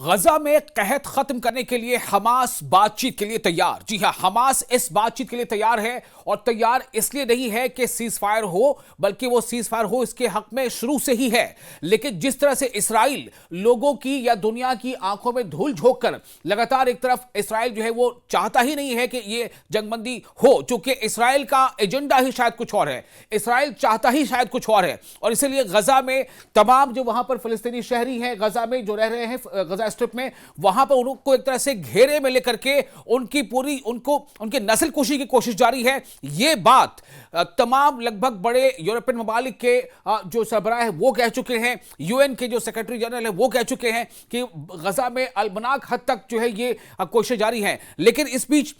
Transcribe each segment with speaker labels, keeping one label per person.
Speaker 1: गजा में कहत खत्म करने के लिए हमास बातचीत के लिए तैयार। जी हां, हमास इस बातचीत के लिए तैयार है और तैयार इसलिए नहीं है कि सीज फायर हो, बल्कि वो सीज फायर हो इसके हक में शुरू से ही है। लेकिन जिस तरह से इसराइल लोगों की या दुनिया की आंखों में धूल झोंक कर लगातार एक तरफ इसराइल जो है वो चाहता ही नहीं है कि ये जंगबंदी हो, चूंकि इसराइल का एजेंडा ही शायद कुछ और है, इसराइल चाहता ही शायद कुछ और है। और इसीलिए गजा में तमाम जो वहां पर फिलिस्तीनी शहरी हैं, गजा में जो रह रहे हैं गजा स्ट्रिप में, वहां पर उनको एक तरह से घेरे में लेकर के उनकी नस्ल कुशी की कोशिश जारी है। ये बात तमाम लगभग बड़े यूरोपियन ममालिक के जो सरबराह है वो कह चुके हैं, यूएन के जो सेक्रेटरी जनरल है वो कह चुके हैं कि गजा में अलमनाक हद तक जो है ये कोशिश जारी है। लेकिन इस बीच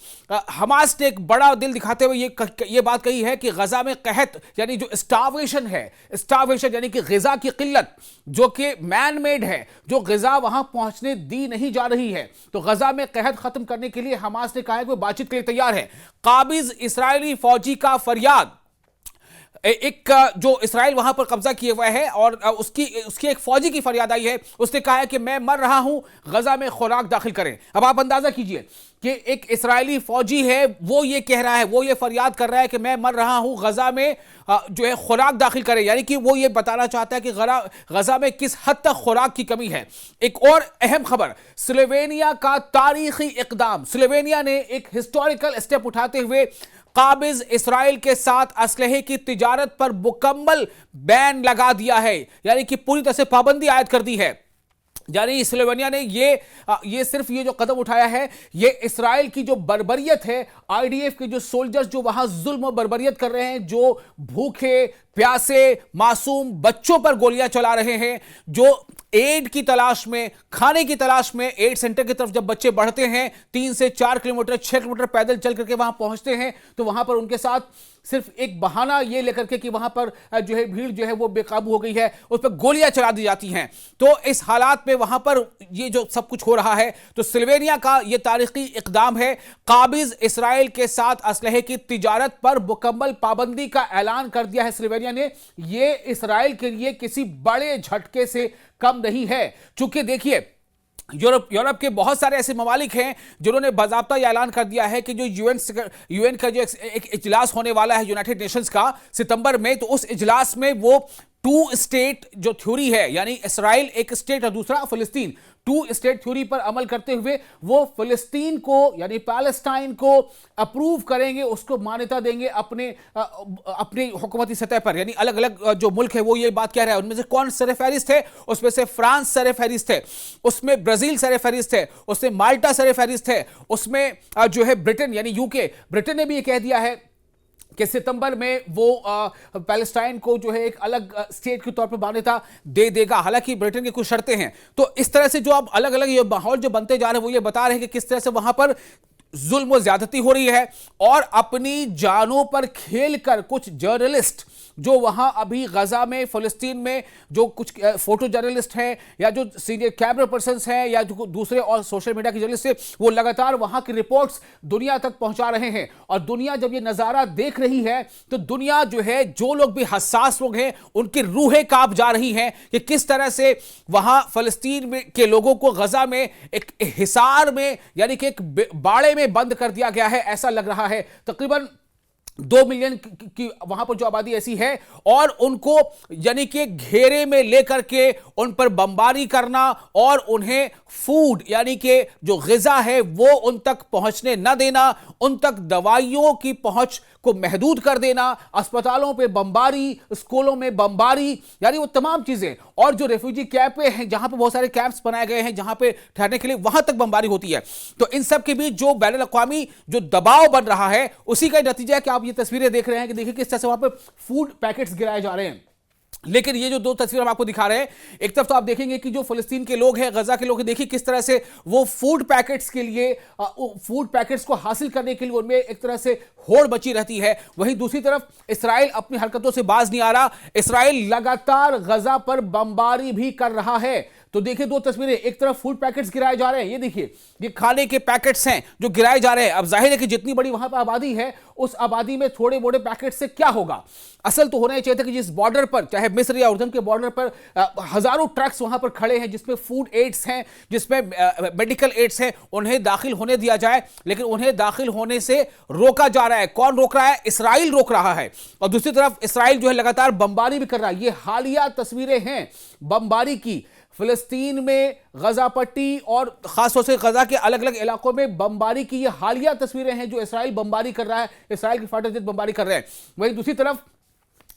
Speaker 1: हमास ने एक बड़ा दिल दिखाते हुए ये बात कही है कि गजा में कहत यानी जो स्टार्वेशन है, स्टार्वेशन यानी कि ग़िज़ा की किल्लत जो कि मैन मेड है, जो ग़िज़ा वहां पहुंचने दी नहीं जा रही है, तो गजा में कहत खत्म करने के लिए हमास ने कहा है कि वो बातचीत के लिए तैयार है। काबिज इस्राएली फौजी का फरियाद, एक जो इसराइल वहां पर कब्जा किए हुआ है और उसकी एक फौजी की फरियाद आई है। उसने कहा है कि मैं मर रहा हूं, गजा में खुराक दाखिल करें। अब आप अंदाजा कीजिए कि एक इसराइली फौजी है, वो ये कह रहा है, वो ये फरियाद कर रहा है कि मैं मर रहा हूं, गजा में जो है खुराक दाखिल करें। यानी कि वो ये बताना चाहता है कि गजा में किस हद तक खुराक की कमी है। एक और अहम खबर, स्लोवेनिया का तारीखी इकदाम, स्लोवेनिया ने एक हिस्टोरिकल स्टेप उठाते हुए काबिज इसराइल के साथ असलहे की तिजारत पर मुकम्मल बैन लगा दिया है, यानी कि पूरी तरह से पाबंदी आयद कर दी है। यानी स्लोवेनिया ने ये सिर्फ ये जो कदम उठाया है, ये इसराइल की जो बर्बरियत है, आईडीएफ के जो सोल्जर्स जो वहां जुल्म और बर्बरियत कर रहे हैं, जो भूखे प्यासे मासूम बच्चों पर गोलियां चला रहे हैं, जो एड की तलाश में, खाने की तलाश में एड सेंटर की तरफ जब बच्चे बढ़ते हैं, 3 से 4 किलोमीटर 6 किलोमीटर पैदल चल करके वहां पहुंचते हैं, तो वहां पर उनके साथ सिर्फ एक बहाना ये लेकर के कि वहां पर जो है भीड़ जो है वो बेकाबू हो गई है, उस पर गोलियां चला दी जाती हैं। तो इस हालात में वहां पर ये जो सब कुछ हो रहा है, तो स्लोवेनिया का ये तारीखी इकदाम है। काबिज इसराइल के साथ असलहे की तिजारत पर मुकम्मल पाबंदी का ऐलान कर दिया है स्लोवेनिया ने। ये इसराइल के लिए किसी बड़े झटके से कम नहीं है, चूंकि देखिए यूरोप के बहुत सारे ऐसे ममालिक हैं जिन्होंने बाज़ाब्ता यह ऐलान कर दिया है कि जो यूएन का जो एक इजलास होने वाला है यूनाइटेड नेशंस का सितंबर में, तो उस इजलास में वो 2 स्टेट जो थ्योरी है, यानी इसराइल एक स्टेट और दूसरा फिलिस्तीन, 2 स्टेट थ्योरी पर अमल करते हुए वो फिलिस्तीन को यानी पैलेस्टाइन को अप्रूव करेंगे, उसको मान्यता देंगे अपने हुकूमती सतह पर। यानी अलग अलग जो मुल्क है वो ये बात कह रहा है। उनमें से कौन सरफहरिस्त है? उसमें से फ्रांस सरफहरिस्त है, उसमें ब्राजील सरफहरिस्त है, उसमें माल्टा सरफहरिस्त है, उसमें जो है ब्रिटेन यानी यूके, ब्रिटेन ने भी ये कह दिया है कि सितंबर में वो पैलेस्टाइन को जो है एक अलग स्टेट के तौर पर मान्यता दे देगा। हालांकि ब्रिटेन की कुछ शर्तें हैं। तो इस तरह से जो अब अलग अलग ये माहौल जो बनते जा रहे हैं वो ये बता रहे हैं कि किस तरह से वहां पर जुल्म और ज्यादती हो रही है। और अपनी जानों पर खेलकर कुछ जर्नलिस्ट जो वहां अभी गजा में फिलिस्तीन में जो कुछ फोटो जर्नलिस्ट हैं या जो सीनियर कैमरा पर्सन्स हैं या जो दूसरे और सोशल मीडिया के जर्नलिस्ट हैं, वो लगातार वहां की रिपोर्ट्स दुनिया तक पहुंचा रहे हैं। और दुनिया जब ये नजारा देख रही है तो दुनिया जो है, जो लोग भी हसास लोग हैं, उनकी रूहें कांप जा रही हैं कि किस तरह से वहां फिलिस्तीन में के लोगों को गजा में एक हिसार में यानी कि एक बाड़े में बंद कर दिया गया है, ऐसा लग रहा है। तकरीबन 2 मिलियन की वहां पर जो आबादी ऐसी है, और उनको यानी कि घेरे में लेकर के उन पर बमबारी करना और उन्हें फूड यानी कि जो ग़िज़ा है वो उन तक पहुंचने न देना, उन तक दवाइयों की पहुंच को महदूद कर देना, अस्पतालों पे बमबारी, स्कूलों में बमबारी, यानी वो तमाम चीजें। और जो रेफ्यूजी कैंप हैं, जहां पर बहुत सारे कैंप्स बनाए गए हैं जहां पे ठहरने के लिए, वहां तक बमबारी होती है। तो इन सब के बीच जो बैनुल अक़वामी जो दबाव बन रहा है, उसी का नतीजा है कि आप ये तस्वीरें देख रहे हैं कि देखिए किस तरह से वहां पर फूड पैकेट्स गिराए जा रहे हैं। लेकिन ये जो 2 तस्वीर हम आपको दिखा रहे हैं, एक तरफ तो आप देखेंगे कि जो फिलिस्तीन के लोग हैं, गजा के लोग हैं, देखिए किस तरह से वो फूड पैकेट्स के लिए, फूड पैकेट्स को हासिल करने के लिए उनमें एक तरह से होड़ मची रहती है। वहीं दूसरी तरफ इसराइल अपनी हरकतों से बाज नहीं आ रहा। इसराइल लगातार गजा पर बमबारी भी कर रहा है। तो देखिए दो तस्वीरें, एक तरफ फूड पैकेट्स गिराए जा रहे हैं, ये देखिए ये खाने के पैकेट्स हैं जो गिराए जा रहे हैं। अब जाहिर है कि जितनी बड़ी वहां पर आबादी है, उस आबादी में थोड़े मोटे पैकेट से क्या होगा। असल तो होना ही चाहिए था कि जिस बॉर्डर पर, चाहे मिस्र या उर्दन के बॉर्डर पर हजारों ट्रक्स वहां पर खड़े हैं जिसमें फूड एड्स हैं, जिसमें मेडिकल एड्स हैं, उन्हें दाखिल होने दिया जाए, लेकिन उन्हें दाखिल होने से रोका जा रहा है। कौन रोक रहा है? इसराइल रोक रहा है। और दूसरी तरफ इसराइल जो है लगातार बमबारी भी कर रहा है। ये हालिया तस्वीरें हैं बमबारी की, फिलिस्तीन में गजा पट्टी और खासतौर से गजा के अलग अलग इलाकों में बमबारी की ये हालिया तस्वीरें हैं जो इसराइल बमबारी कर रहा है, इसराइल के फाइटर जेट बमबारी कर रहे हैं। वहीं दूसरी तरफ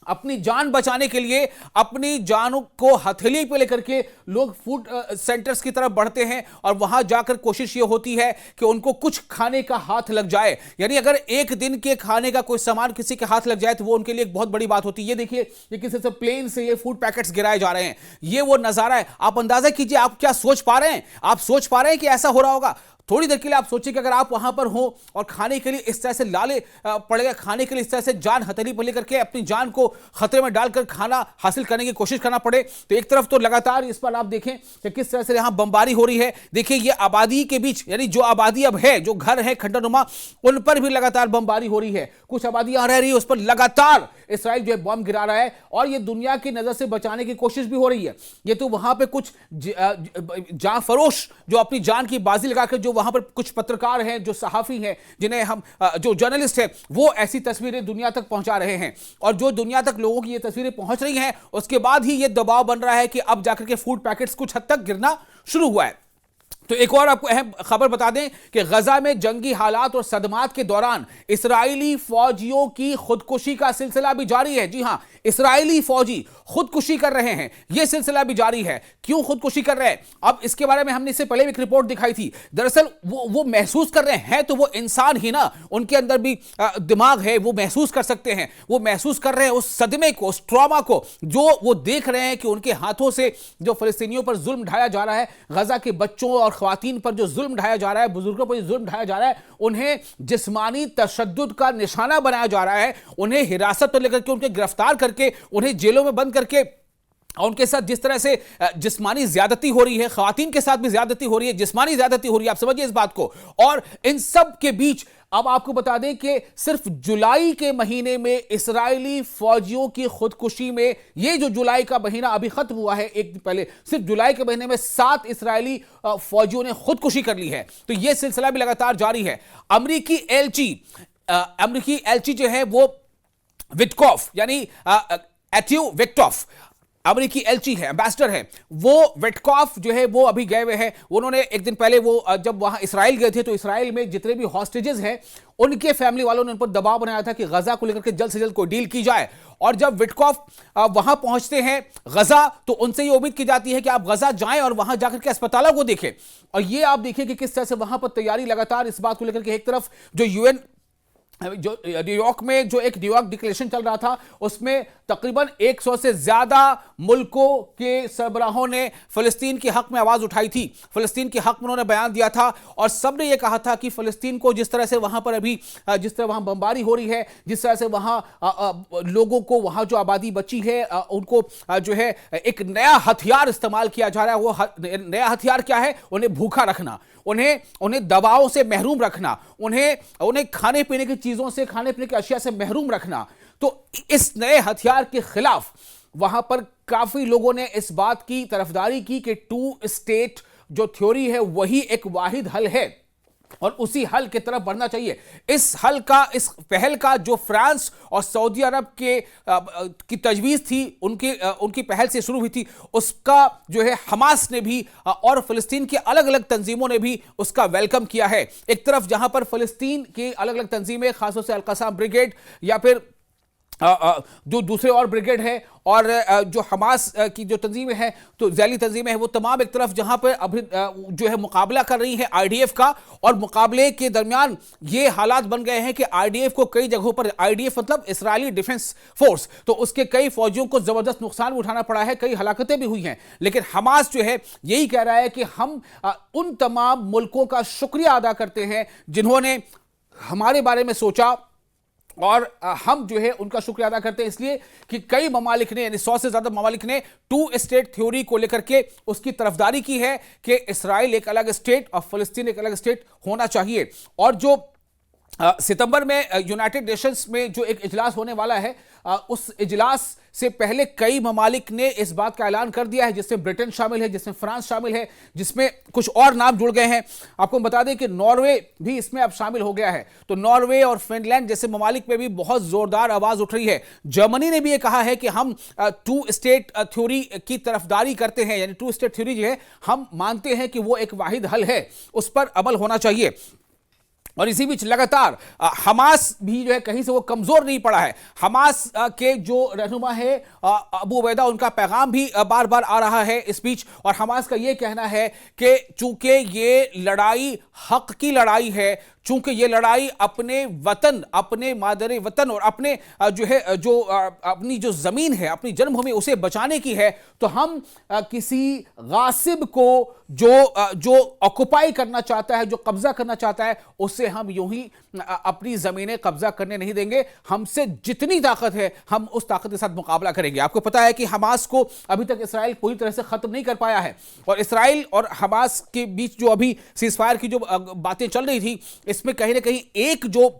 Speaker 1: अपनी जान बचाने के लिए अपनी जानों को हथेली पे लेकर के लोग फूड सेंटर्स की तरफ बढ़ते हैं और वहां जाकर कोशिश ये होती है कि उनको कुछ खाने का हाथ लग जाए। यानी अगर एक दिन के खाने का कोई सामान किसी के हाथ लग जाए तो वो उनके लिए एक बहुत बड़ी बात होती है। ये देखिए ये किसी से प्लेन से ये फूड पैकेट्स गिराए जा रहे हैं, ये वो नजारा है। आप अंदाजा कीजिए, आप क्या सोच पा रहे हैं? आप सोच पा रहे हैं कि ऐसा हो रहा होगा? थोड़ी देर के लिए आप सोचिए कि अगर आप वहां पर हो और खाने के लिए इस तरह से लाले पड़ेगा, खाने के लिए इस तरह से जान हथेली पर लेकर के अपनी जान को खतरे में डालकर खाना हासिल करने की कोशिश करना पड़े, तो एक तरफ तो लगातार इस पर आप देखें कि किस तरह से यहां बमबारी हो रही है। देखिए ये आबादी के बीच, यानी जो आबादी अब है, जो घर है खंडरनुमा, उन पर भी लगातार बमबारी हो रही है। कुछ आबादियां रह रही है उस पर लगातार इसराइल जो है बम गिरा रहा है और ये दुनिया की नजर से बचाने की कोशिश भी हो रही है। ये तो वहां पे कुछ जान फरोश जो अपनी जान की बाजी लगाकर, जो वहां पर कुछ पत्रकार हैं, जो सहाफी हैं, जिन्हें हम जो जर्नलिस्ट हैं, वो ऐसी तस्वीरें दुनिया तक पहुंचा रहे हैं। और जो दुनिया तक लोगों की ये तस्वीरें पहुंच रही हैं, उसके बाद ही ये दबाव बन रहा है कि अब जाकर के फूड पैकेट्स कुछ हद तक गिरना शुरू हुआ है। तो एक और आपको अहम खबर बता दें कि गजा में जंगी हालात और सदमात के दौरान इसराइली फौजियों की खुदकुशी का सिलसिला भी जारी है। जी हां, इसराइली फौजी खुदकुशी कर रहे हैं, यह सिलसिला भी जारी है। क्यों खुदकुशी कर रहे हैं? अब इसके बारे में हमने इससे पहले भी एक रिपोर्ट दिखाई थी। दरअसल वो महसूस कर रहे हैं, तो वो इंसान ही ना, उनके अंदर भी दिमाग है, वो महसूस कर सकते हैं। वो महसूस कर रहे हैं उस सदमे को, उस ट्रॉमा को, जो वो देख रहे हैं कि उनके हाथों से जो फिलिस्तीनियों पर जुल्म ढाया जा रहा है, गजा के बच्चों और ख्वातीन पर जो जुल्म ढाया जा रहा है, बुजुर्गों पर जो जुल्म ढाया जा रहा है, उन्हें जिस्मानी तशद्दुद का निशाना बनाया जा रहा है। उन्हें हिरासत में लेकर के, उनके गिरफ्तार करके, उन्हें जेलों में बंद करके, और उनके साथ जिस तरह से जिस्मानी ज्यादती हो रही है, ख्वातीन के साथ भी ज्यादती हो रही है, जिस्मानी ज्यादती हो रही है, आप समझिए इस बात को। और इन सब के बीच अब आपको बता दें कि सिर्फ जुलाई के महीने में इसराइली फौजियों की खुदकुशी में, ये जो जुलाई का महीना अभी खत्म हुआ है एक दिन पहले, सिर्फ जुलाई के महीने में 7 इसराइली फौजियों ने खुदकुशी कर ली है। तो यह सिलसिला भी लगातार जारी है। अमेरिकी एलची जो है वो विटकॉफ, यानी एथ्यू विक्टॉफ अमेरिकी एलची है, एम्बेसडर है, वो विटकॉफ जो है वो अभी गए हुए हैं। उन्होंने एक दिन पहले वो जब वहां इसराइल गए थे, तो इसराइल में जितने भी हॉस्टेजेस हैं, उनके फैमिली वालों ने उन पर दबाव बनाया था कि गजा को लेकर के जल्द से जल्द कोई डील की जाए। और जब विटकॉफ वहां पहुंचते हैं गजा, तो उनसे ये उम्मीद की जाती है कि आप गजा जाएं और वहां जाकर के अस्पतालों को देखें। और ये आप देखिए कि किस तरह से वहां पर तैयारी लगातार इस बात को लेकर के, एक तरफ जो यूएन, जो न्यूयॉर्क में जो एक न्यूयॉर्क डिक्लेरेशन चल रहा था, उसमें तकरीबन 100 से ज्यादा मुल्कों के सरबराहों ने फिलिस्तीन के हक में आवाज उठाई थी, फिलिस्तीन के हक में उन्होंने बयान दिया था। और सबने ये कहा था कि फिलिस्तीन को जिस तरह से वहां पर अभी, जिस तरह वहां बमबारी हो रही है, जिस तरह से वहां लोगों को, वहां जो आबादी बची है, उनको जो है एक नया हथियार इस्तेमाल किया जा रहा है। वो नया हथियार क्या है? उन्हें भूखा रखना, उन्हें दबाव से महरूम रखना, उन्हें खाने पीने की चीजों से, खाने पीने की अशिया से महरूम रखना। तो इस नए हथियार के खिलाफ वहां पर काफी लोगों ने इस बात की तरफदारी की कि 2 स्टेट जो थ्योरी है वही एक वाहिद हल है और उसी हल की तरफ बढ़ना चाहिए। इस हल का, इस पहल का जो फ्रांस और सऊदी अरब की तजवीज़ थी, उनकी पहल से शुरू हुई थी, उसका जो है हमास ने भी और फिलिस्तीन की अलग अलग तंजीमों ने भी उसका वेलकम किया है। एक तरफ जहां पर फिलिस्तीन की अलग अलग तंजीमें, खासतौर से अल-क़स्साम ब्रिगेड या फिर जो दूसरे और ब्रिगेड है, और जो हमास की जो तंजीमें हैं, तो जैली तंजीमें हैं, वो तमाम एक तरफ जहां पर अभी जो है मुकाबला कर रही है आईडीएफ का। और मुकाबले के दरमियान ये हालात बन गए हैं कि आईडीएफ को कई जगहों पर, आईडीएफ मतलब इसराइली डिफेंस फोर्स, तो उसके कई फौजियों को जबरदस्त नुकसान उठाना पड़ा है, कई हलाकतें भी हुई हैं। लेकिन हमास जो है यही कह रहा है कि हम उन तमाम मुल्कों का शुक्रिया अदा करते हैं जिन्होंने हमारे बारे में सोचा, और हम जो है उनका शुक्रिया अदा करते हैं इसलिए कि कई ममालिक ने, यानी 100 से ज्यादा ममालिक ने टू स्टेट थ्योरी को लेकर के उसकी तरफदारी की है कि इस्राइल एक अलग स्टेट और फिलिस्तीन एक अलग स्टेट होना चाहिए। और जो सितंबर में यूनाइटेड नेशंस में जो एक इजलास होने वाला है, उस इजलास से पहले कई ममालिक ने इस बात का ऐलान कर दिया है, जिसमें ब्रिटेन शामिल है, जिसमें फ्रांस शामिल है, जिसमें कुछ और नाम जुड़ गए हैं। आपको बता दें कि नॉर्वे भी इसमें अब शामिल हो गया है। तो नॉर्वे और फिनलैंड जैसे ममालिक में भी बहुत जोरदार आवाज उठ रही है। जर्मनी ने भी ये कहा है कि हम टू स्टेट थ्योरी की तरफदारी करते हैं, यानी टू स्टेट थ्योरी जो है हम मानते हैं कि वो एक वाहिद हल है, उस पर अमल होना चाहिए। और इसी बीच लगातार हमास भी जो है कहीं से वो कमजोर नहीं पड़ा है। हमास के जो रहनुमा है अबू उबैदा, उनका पैगाम भी बार बार आ रहा है इस बीच। और हमास का ये कहना है कि चूंकि ये लड़ाई हक की लड़ाई है, चूंकि ये लड़ाई अपने वतन, अपने मादरे वतन और अपने अपनी जो जमीन है, अपनी जन्मभूमि, उसे बचाने की है, तो हम किसी गासिब को जो ऑक्युपाई करना चाहता है, जो कब्जा करना चाहता है, उससे हम यूं ही अपनी जमीनें कब्जा करने नहीं देंगे। हमसे जितनी ताकत है हम उस ताकत के साथ मुकाबला करेंगे। आपको पता है कि हमास को अभी तक इसराइल पूरी तरह से खत्म नहीं कर पाया है, और इसराइल और हमास के बीच जो अभी सीजफायर की जो बातें चल रही थी, इसमें कहीं ना कहीं एक जो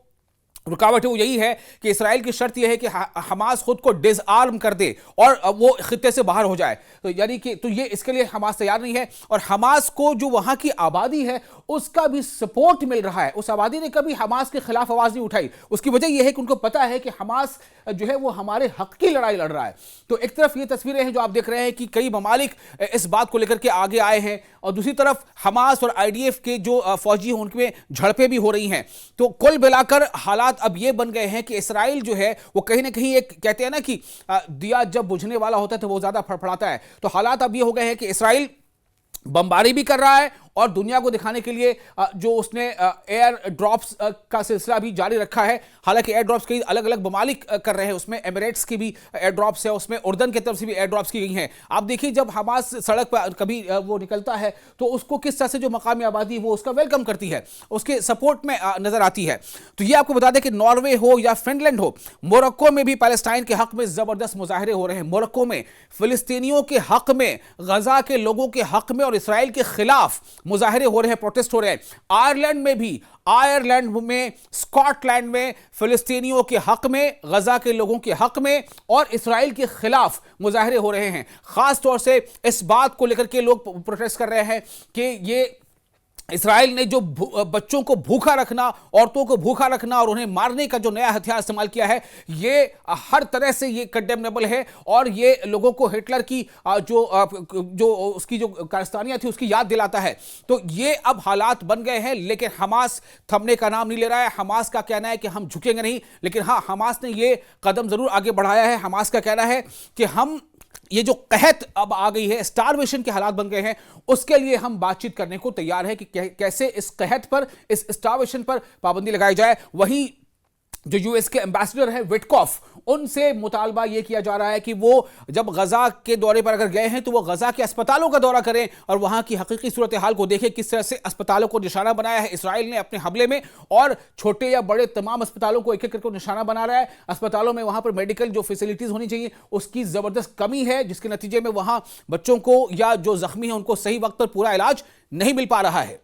Speaker 1: रुकावट है वो यही है कि इस्राएल की शर्त यह है कि हमास खुद को डिसआर्म कर दे और वो खित्ते से बाहर हो जाए। तो यानी कि तो ये इसके लिए हमास तैयार नहीं है। और हमास को जो वहां की आबादी है उसका भी सपोर्ट मिल रहा है। उस आबादी ने कभी हमास के खिलाफ आवाज नहीं उठाई। उसकी वजह यह है कि उनको पता है कि हमास जो है वो हमारे हक की लड़ाई लड़ रहा है। तो एक तरफ ये तस्वीरें हैं जो आप देख रहे हैं कि कई ममालिक इस बात को लेकर के आगे आए हैं, और दूसरी तरफ हमास और आईडीएफ के जो फौजी हैं उनमें झड़पें भी हो रही हैं। तो कुल मिलाकर हालात अब ये बन गए हैं कि इसराइल जो है वो कहीं ना कहीं, एक कहते हैं ना कि दिया जब बुझने वाला होता है तो वो ज्यादा फड़फड़ाता है। तो हालात अब ये हो गए हैं कि इसराइल बमबारी भी कर रहा है और दुनिया को दिखाने के लिए जो उसने एयर ड्रॉप्स का सिलसिला भी जारी रखा है। हालांकि एयर ड्रॉप्स कई अलग अलग ममालिक कर रहे हैं, उसमें एमिरेट्स की भी एयर ड्रॉप्स है, उसमें उर्दन की तरफ से भी एयर ड्रॉप्स की गई हैं। आप देखिए जब हमास सड़क पर कभी वो निकलता है तो उसको किस तरह से जो मकामी आबादी वो उसका वेलकम करती है, उसके सपोर्ट में नजर आती है। तो ये आपको बता दें कि नॉर्वे हो या फिनलैंड हो, मोरक्को में भी पैलेस्टाइन के हक में जबरदस्त मुजाहरे हो रहे हैं। मोरक्को में फिलिस्तीनियों के हक में, गजा के लोगों के हक में और इसराइल के खिलाफ मुजाहरे हो रहे हैं, प्रोटेस्ट हो रहे हैं। आयरलैंड में भी, आयरलैंड में, स्कॉटलैंड में फिलिस्तीनियों के हक में, गजा के लोगों के हक में और इसराइल के खिलाफ मुजाहरे हो रहे हैं। खास तौर से इस बात को लेकर के लोग प्रोटेस्ट कर रहे हैं कि ये इसराइल ने जो बच्चों को भूखा रखना, औरतों को भूखा रखना और उन्हें मारने का जो नया हथियार इस्तेमाल किया है, ये हर तरह से ये कंडेमनेबल है। और ये लोगों को हिटलर की जो उसकी जो कारस्तानियां थी उसकी याद दिलाता है। तो ये अब हालात बन गए हैं, लेकिन हमास थमने का नाम नहीं ले रहा है। हमास का कहना है कि हम झुकेंगे नहीं, लेकिन हाँ, हमास ने ये कदम जरूर आगे बढ़ाया है। हमास का कहना है कि हम ये जो कहत अब आ गई है, स्टारवेशन के हालात बन गए हैं, उसके लिए हम बातचीत करने को तैयार है कि कैसे इस कहत पर, इस स्टारवेशन पर पाबंदी लगाई जाए। वहीं जो यूएस के एम्बेसडर हैं विटकॉफ, उनसे मुतालबा यह किया जा रहा है कि वो जब गजा के दौरे पर अगर गए हैं तो वो गजा के अस्पतालों का दौरा करें और वहां की हकीकी सूरत हाल को देखें, किस तरह से अस्पतालों को निशाना बनाया है इसराइल ने अपने हमले में, और छोटे या बड़े तमाम अस्पतालों को एक एक करके निशाना बना रहा है। अस्पतालों में वहां पर मेडिकल जो फैसिलिटीज होनी चाहिए उसकी जबरदस्त कमी है, जिसके नतीजे में वहां बच्चों को या जो जख्मी है उनको सही वक्त पर पूरा इलाज नहीं मिल पा रहा है।